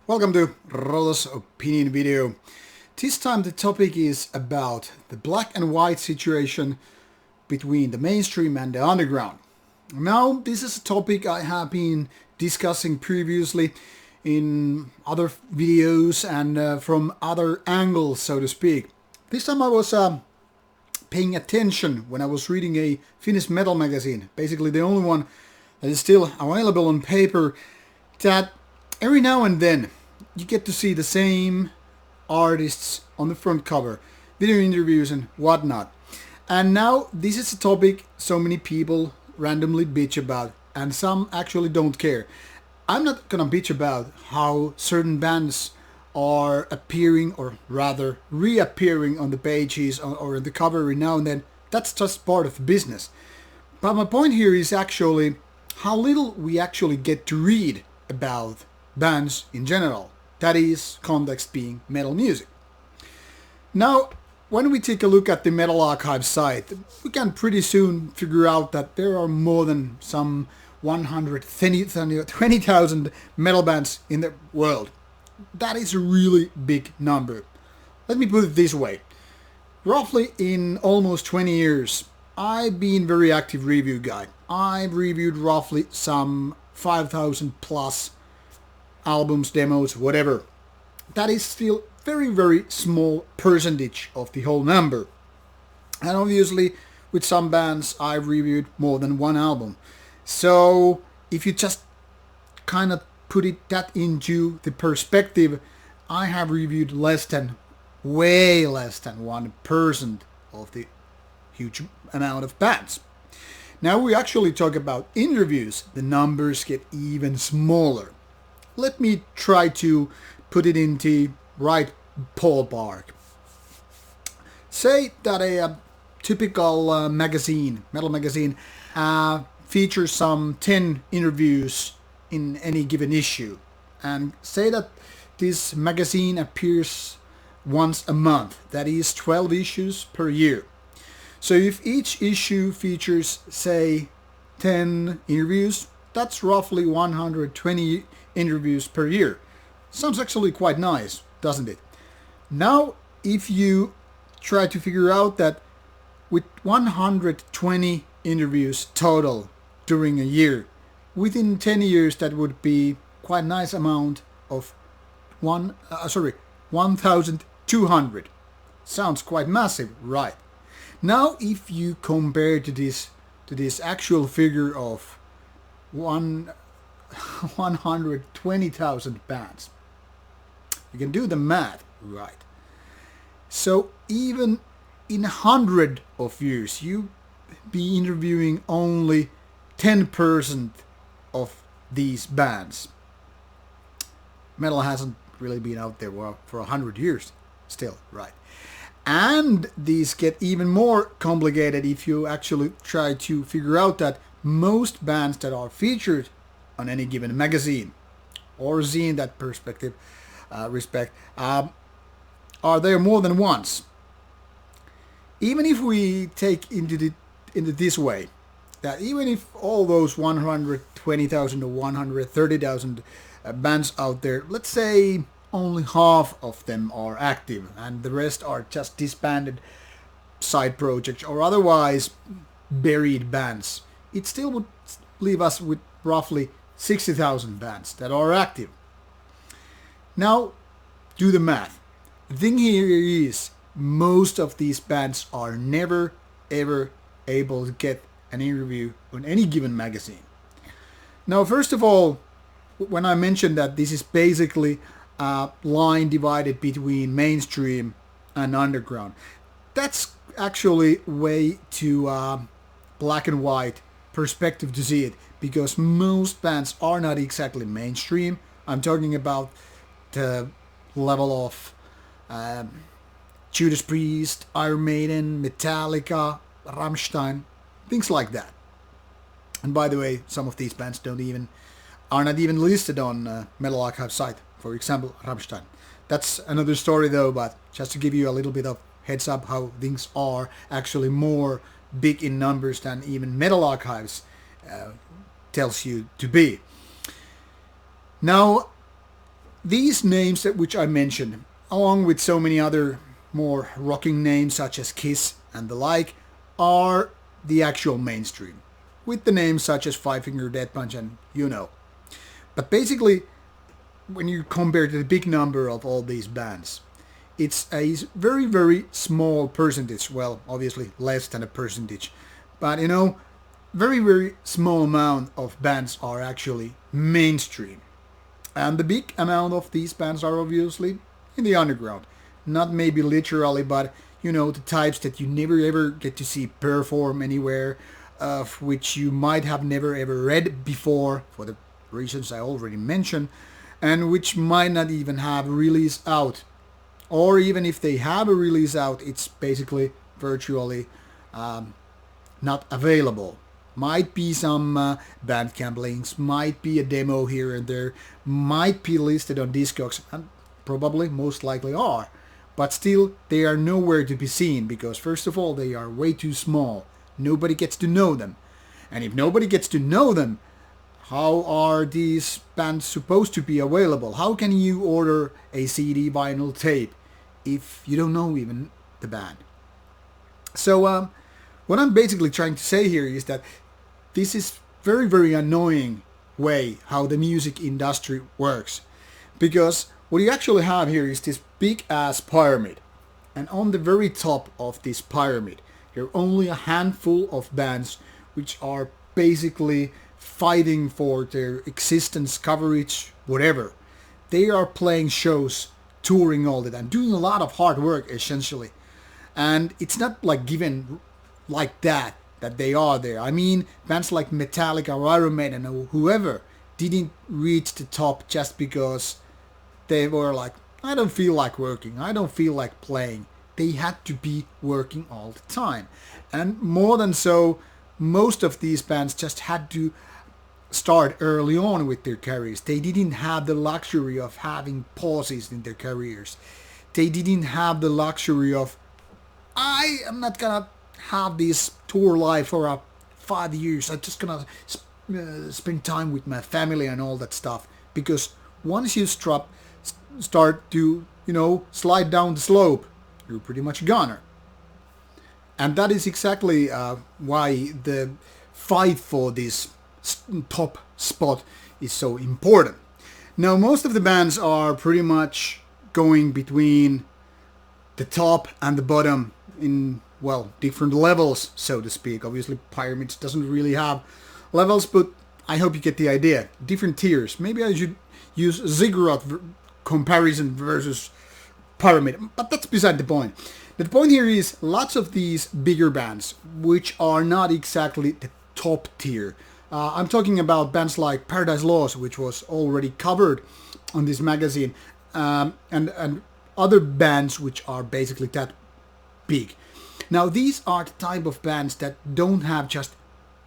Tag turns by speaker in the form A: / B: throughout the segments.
A: Welcome to Rauta's opinion video. This time the topic is about the black and white situation between the mainstream and the underground. Now, this is a topic I have been discussing previously in other videos and from other angles, so to speak. This time I was paying attention when I was reading a Finnish metal magazine, basically the only one that is still available on paper, that every now and then you get to see the same artists on the front cover, video interviews and whatnot. And now this is a topic so many people randomly bitch about, and some actually don't care. I'm not gonna bitch about how certain bands are appearing, or rather reappearing on the pages or the cover every now and then. That's just part of the business. But my point here is actually how little we actually get to read about bands in general. That is, context being metal music. Now, when we take a look at the Metal Archive site, we can pretty soon figure out that there are more than some 120,000 metal bands in the world. That is a really big number. Let me put it this way. Roughly in almost 20 years, I've been very active review guy. I've reviewed roughly some 5,000 plus albums, demos, whatever. That is still very small percentage of the whole number. And obviously with some bands I've reviewed more than one album. So if you just kind of put that into the perspective, I have reviewed way less than 1% of the huge amount of bands. Now we actually talk about interviews, the numbers get even smaller. Let me try to put it into right ballpark. Say that a typical metal magazine, features some 10 interviews in any given issue. And say that this magazine appears once a month. That is 12 issues per year. So if each issue features, say, 10 interviews, that's roughly 120 interviews per year. Sounds actually quite nice, doesn't it? Now, if you try to figure out that with 120 interviews total during a year, within 10 years that would be quite a nice amount of 1,200. Sounds quite massive, right? Now, if you compare to this actual figure of 120,000 bands, you can do the math, right? So even in 100 of years, you be interviewing only 10% of these bands. Metal hasn't really been out there for 100 years still, right? And these get even more complicated if you actually try to figure out that most bands that are featured on any given magazine or zine, that perspective are there more than once. Even if we take into this way, that even if all those 120,000 or 130,000 bands out there, let's say only half of them are active and the rest are just disbanded side projects or otherwise buried bands, it still would leave us with roughly 60,000 bands that are active. Now, do the math. The thing here is, most of these bands are never ever able to get an interview on any given magazine. Now, first of all, when I mentioned that this is basically a line divided between mainstream and underground, that's actually way too black and white perspective to see it, because most bands are not exactly mainstream. I'm talking about the level of Judas Priest, Iron Maiden, Metallica, Rammstein, things like that. And by the way, some of these bands are not even listed on Metal Archive site. For example, Rammstein. That's another story though, but just to give you a little bit of heads up how things are actually more big in numbers than even Metal Archives tells you to be. Now, these names that which I mentioned, along with so many other more rocking names such as Kiss and the like, are the actual mainstream, with the names such as Five Finger Death Punch and you know. But basically, when you compare to the big number of all these bands, it's a very, very small percentage. Well, obviously less than a percentage. But you know, very, very small amount of bands are actually mainstream. And the big amount of these bands are obviously in the underground. Not maybe literally, but you know, the types that you never ever get to see perform anywhere, of which you might have never ever read before, for the reasons I already mentioned, and which might not even have a release out. Or even if they have a release out, it's basically virtually not available. Might be some Bandcamp links, might be a demo here and there, might be listed on Discogs, and probably most likely are. But still, they are nowhere to be seen because first of all, they are way too small. Nobody gets to know them. And if nobody gets to know them, how are these bands supposed to be available? How can you order a CD vinyl tape if you don't know even the band? So what I'm basically trying to say here is that this is very, very annoying way how the music industry works. Because what you actually have here is this big ass pyramid. And on the very top of this pyramid, there are only a handful of bands which are basically fighting for their existence, coverage, whatever. They are playing shows, touring all the time, doing a lot of hard work essentially. And it's not like given like that they are there. I mean, bands like Metallica or Iron Maiden or whoever didn't reach the top just because they were like, I don't feel like working, I don't feel like playing. They had to be working all the time. And more than so, most of these bands just had to start early on with their careers. They didn't have the luxury of having pauses in their careers. They didn't have the luxury of, I am not gonna have this tour life for 5 years. I'm just gonna spend time with my family and all that stuff. Because once you start to, you know, slide down the slope, you're pretty much a goner. And that is exactly why the fight for this top spot is so important. Now, most of the bands are pretty much going between the top and the bottom in, well, different levels, so to speak. Obviously, Pyramids doesn't really have levels, but I hope you get the idea. Different tiers. Maybe I should use ziggurat comparison versus Pyramid, but that's beside the point. The point here is lots of these bigger bands, which are not exactly the top tier. I'm talking about bands like Paradise Lost, which was already covered on this magazine, and other bands which are basically that big. Now, these are the type of bands that don't have just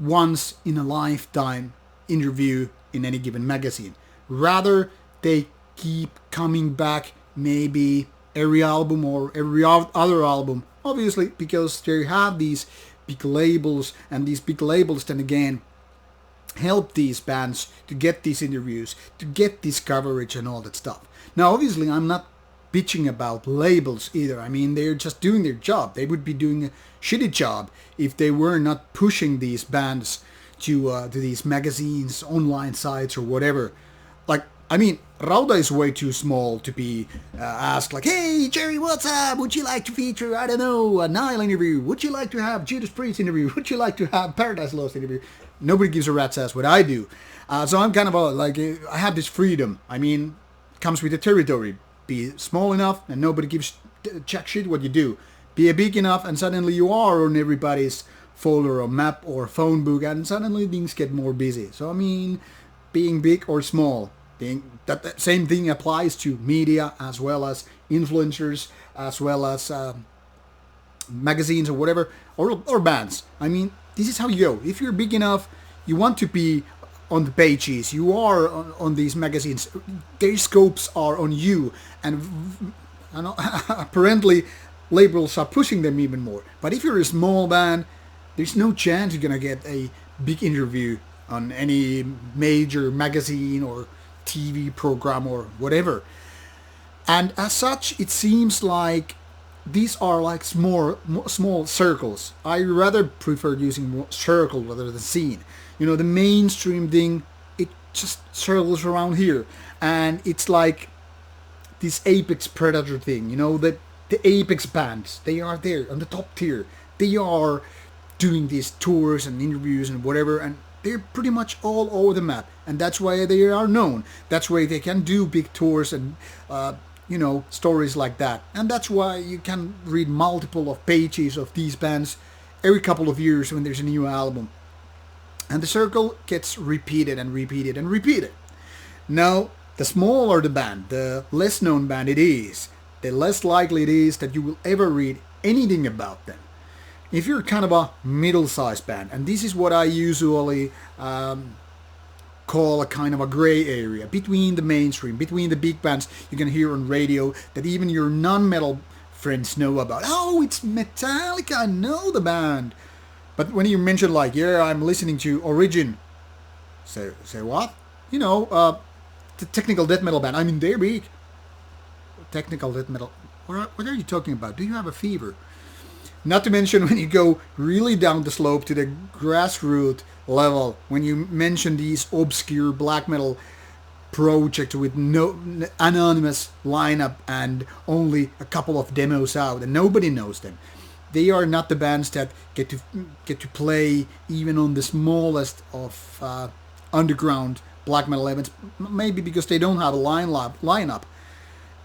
A: once in a lifetime interview in any given magazine. Rather, they keep coming back maybe every album or every other album, obviously because they have these big labels, and these big labels then again help these bands to get these interviews, to get this coverage and all that stuff. Now, obviously, I'm not bitching about labels either. I mean, they're just doing their job. They would be doing a shitty job if they were not pushing these bands to these magazines, online sites, or whatever. Like, I mean, Rauta is way too small to be asked like, hey, Jerry, what's up? Would you like to feature, I don't know, a Nile interview? Would you like to have Judas Priest interview? Would you like to have Paradise Lost interview? Nobody gives a rat's ass what I do. So I'm kind of like, I have this freedom. I mean, it comes with the territory. Be small enough and nobody gives jack shit what you do. Be big enough and suddenly you are on everybody's folder or map or phone book, and suddenly things get more busy. So I mean, being big or small, that same thing applies to media as well as influencers, as well as magazines or whatever, or bands. I mean, this is how you go. If you're big enough, you want to be on the pages, you are on these magazines, their scopes are on you, and apparently labels are pushing them even more. But if you're a small band, there's no chance you're gonna get a big interview on any major magazine or TV program or whatever. And as such, it seems like these are like small circles. I rather prefer using circle rather than scene. The mainstream thing, it just circles around here, and it's like this apex predator thing. The apex bands, they are there on the top tier. They are doing these tours and interviews and whatever, and they're pretty much all over the map, and that's why they are known. That's why they can do big tours and stories like that. And that's why you can read multiple of pages of these bands every couple of years when there's a new album. And the circle gets repeated and repeated and repeated. Now, the smaller the band, the less known band it is, the less likely it is that you will ever read anything about them. If you're kind of a middle-sized band, and this is what I usually call a kind of a gray area between the mainstream, between the big bands you can hear on radio that even your non-metal friends know about. Oh, it's Metallica, I know the band. But when you mention like, yeah, I'm listening to Origin, say what? The technical death metal band. I mean, they're big. Technical death metal. What are you talking about? Do you have a fever? Not to mention when you go really down the slope to the grassroots level, when you mention these obscure black metal projects with no anonymous lineup and only a couple of demos out and nobody knows them. They are not the bands that get to play even on the smallest of underground black metal events, maybe because they don't have a lineup.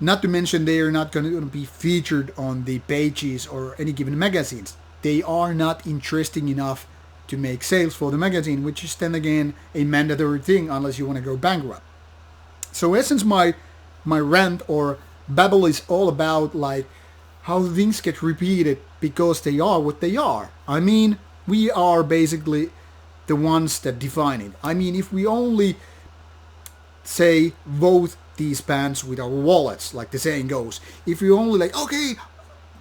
A: Not to mention they are not going to be featured on the pages or any given magazines. They are not interesting enough to make sales for the magazine, which is then again a mandatory thing unless you want to go bankrupt. So in essence, my rant or babble is all about like how things get repeated because they are what they are. I mean, we are basically the ones that define it. I mean, if we only say vote these bands with our wallets, like the saying goes. If you only like, okay,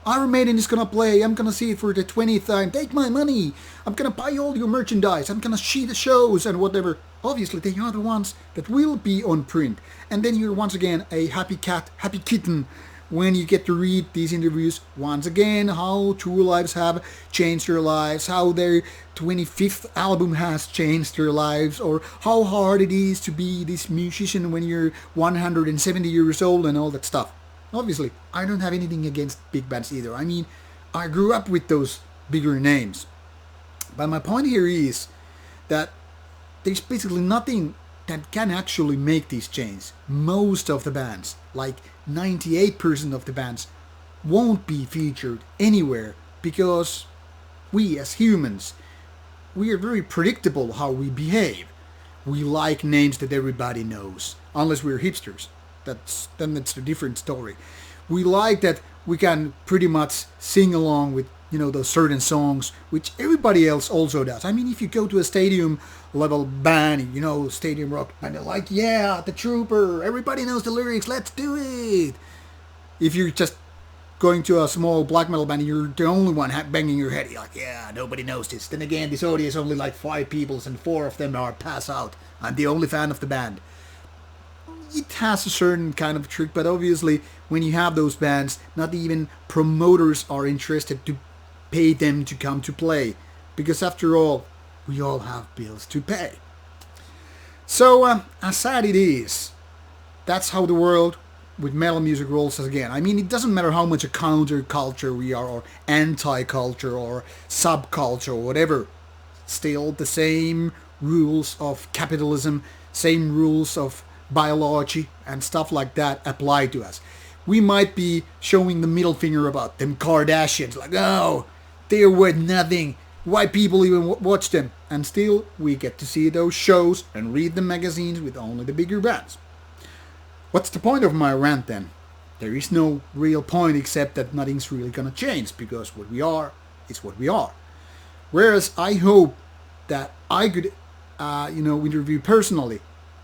A: Iron Maiden is gonna play, I'm gonna see it for the 20th time, take my money, I'm gonna buy all your merchandise, I'm gonna see the shows and whatever. Obviously, they are the ones that will be on print. And then you're once again a happy cat, happy kitten, when you get to read these interviews once again, how True Lives have changed their lives, how their 25th album has changed their lives, or how hard it is to be this musician when you're 170 years old and all that stuff. Obviously, I don't have anything against big bands either. I mean, I grew up with those bigger names. But my point here is that there's basically nothing that can actually make these changes. Most of the bands, like 98% of the bands, won't be featured anywhere because we as humans, we are very predictable how we behave. We like names that everybody knows, unless we're hipsters. That's a different story. We like that we can pretty much sing along with those certain songs, which everybody else also does. I mean, if you go to a stadium level band, stadium rock, and they're like, yeah, the Trooper, everybody knows the lyrics, let's do it. If you're just going to a small black metal band and you're the only one banging your head, you're like, yeah, nobody knows this. Then again, this audience is only like 5 people and 4 of them are pass out. I'm the only fan of the band. It has a certain kind of trick, but obviously when you have those bands, not even promoters are interested to pay them to come to play, because after all, we all have bills to pay. So, as sad it is, that's how the world with metal music rolls again. I mean, it doesn't matter how much a counterculture we are, or anti-culture, or subculture, or whatever. Still the same rules of capitalism, same rules of biology, and stuff like that apply to us. We might be showing the middle finger about them Kardashians, like, oh, they're worth nothing. Why people even watch them? And still, we get to see those shows and read the magazines with only the bigger bands. What's the point of my rant then? There is no real point except that nothing's really gonna change, because what we are is what we are. Whereas I hope that I could, interview personally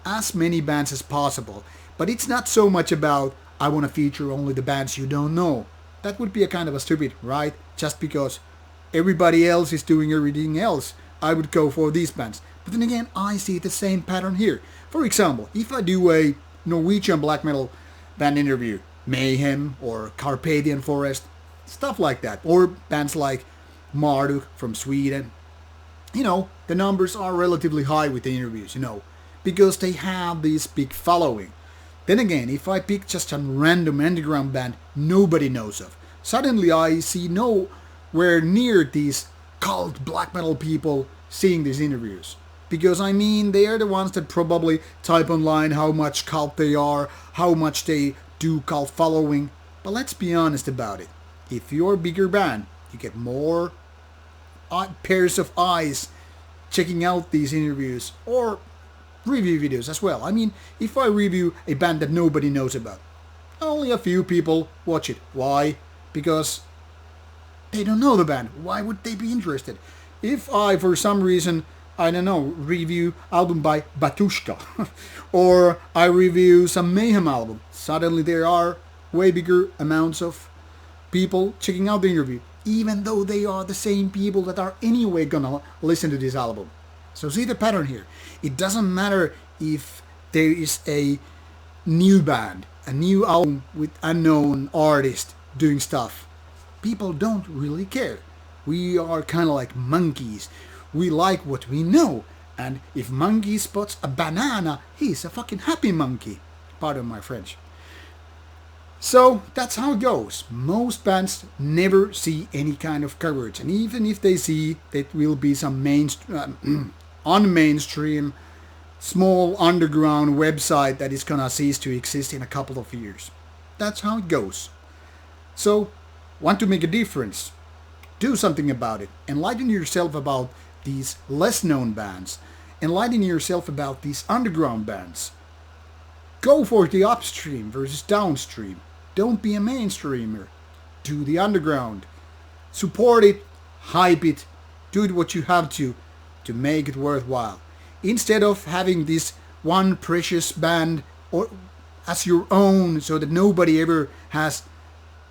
A: as many bands as possible. But it's not so much about I want to feature only the bands you don't know. That would be a kind of a stupid, right? Just because everybody else is doing everything else, I would go for these bands. But then again, I see the same pattern here. For example, if I do a Norwegian black metal band interview, Mayhem or Carpathian Forest, stuff like that, or bands like Marduk from Sweden, the numbers are relatively high with the interviews, because they have this big following. Then again, if I pick just a random underground band nobody knows of, suddenly I see nowhere near these cult black metal people seeing these interviews. Because they are the ones that probably type online how much cult they are, how much they do cult following. But let's be honest about it. If you're a bigger band, you get more pairs of eyes checking out these interviews or review videos as well. If I review a band that nobody knows about, only a few people watch it. Why? Because they don't know the band. Why would they be interested? If I, for some reason, review album by Batushka or I review some Mayhem album, suddenly there are way bigger amounts of people checking out the interview, even though they are the same people that are anyway gonna listen to this album. So see the pattern here. It doesn't matter if there is a new band, a new album with unknown artist doing stuff. People don't really care. We are kind of like monkeys. We like what we know. And if monkey spots a banana, he's a fucking happy monkey. Pardon my French. So that's how it goes. Most bands never see any kind of coverage. And even if they see, it will be some unmainstream, small underground website that is gonna cease to exist in a couple of years. That's how it goes. So, want to make a difference? Do something about it. Enlighten yourself about these less known bands. Enlighten yourself about these underground bands. Go for the upstream versus downstream. Don't be a mainstreamer. Do the underground. Support it, hype it, do what you have to make it worthwhile. Instead of having this one precious band or as your own so that nobody ever has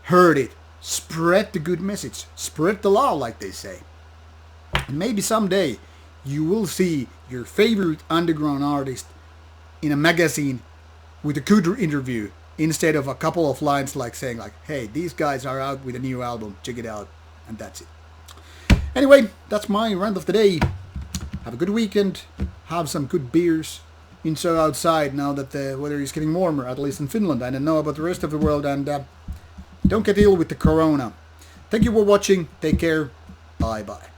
A: heard it. Spread the good message. Spread the law, like they say. And maybe someday you will see your favorite underground artist in a magazine with a good interview instead of a couple of lines like saying like, hey, these guys are out with a new album, check it out, and that's it. Anyway, that's my rant of the day. Have a good weekend. Have some good beers inside or outside now that the weather is getting warmer, at least in Finland. I don't know about the rest of the world, and don't get ill with the corona. Thank you for watching. Take care. Bye-bye.